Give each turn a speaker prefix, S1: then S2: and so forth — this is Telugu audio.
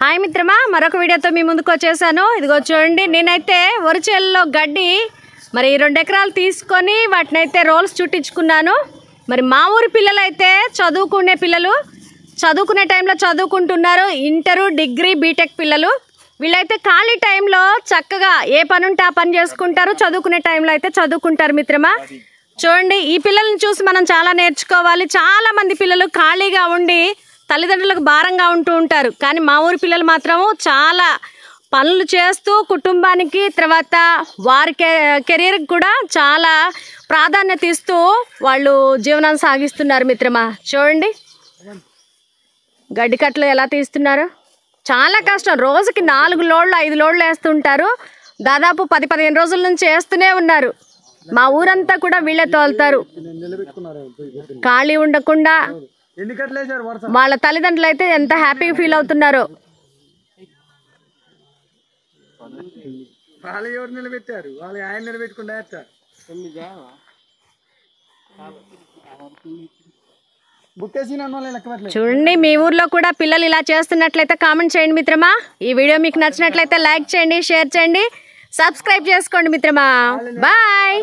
S1: హాయ్ మిత్రమా, మరొక వీడియోతో మీ ముందుకు వచ్చేసాను. ఇదిగో చూడండి, నేనైతే వరిచేల్లో గడ్డి మరి 2 ఎకరాలు తీసుకొని వాటినైతే రోల్స్ చుట్టించుకున్నాను. మరి మా ఊరి పిల్లలు అయితే చదువుకునే పిల్లలు, చదువుకునే టైంలో చదువుకుంటున్నారు. ఇంటరు, డిగ్రీ, బీటెక్ పిల్లలు. వీళ్ళైతే ఖాళీ టైంలో చక్కగా ఏ పని ఉంటే ఆ పని చేసుకుంటారు, చదువుకునే టైంలో అయితే చదువుకుంటారు. మిత్రమా చూడండి, ఈ పిల్లల్ని చూసి మనం చాలా నేర్చుకోవాలి. చాలామంది పిల్లలు ఖాళీగా ఉండి తల్లిదండ్రులకు భారంగా ఉంటూ ఉంటారు. కానీ మా ఊరి పిల్లలు మాత్రము చాలా పనులు చేస్తూ కుటుంబానికి తర్వాత వారి కెరీర్కి కూడా చాలా ప్రాధాన్యత ఇస్తూ వాళ్ళు జీవనాన్ని సాగిస్తున్నారు. మిత్రమా చూడండి, గడ్డి కట్టలు ఎలా తీస్తున్నారు. చాలా కష్టం. రోజుకి 4 లోడ్లు 5 లోడ్లు వేస్తుంటారు. దాదాపు 10-15 రోజుల నుంచి వేస్తూనే ఉన్నారు. మా ఊరంతా కూడా వీళ్ళే తోలుతారు. ఖాళీ ఉండకుండా వాళ్ళ తల్లిదండ్రులు అయితే ఎంత హ్యాపీగా ఫీల్ అవుతున్నారో. చూడండి, మీ ఊర్లో కూడా పిల్లలు ఇలా చేస్తున్నట్లయితే కామెంట్ చేయండి మిత్రమా. ఈ వీడియో మీకు నచ్చినట్లయితే లైక్ చేయండి, షేర్ చేయండి, సబ్స్క్రైబ్ చేసుకోండి మిత్రమా. బాయ్.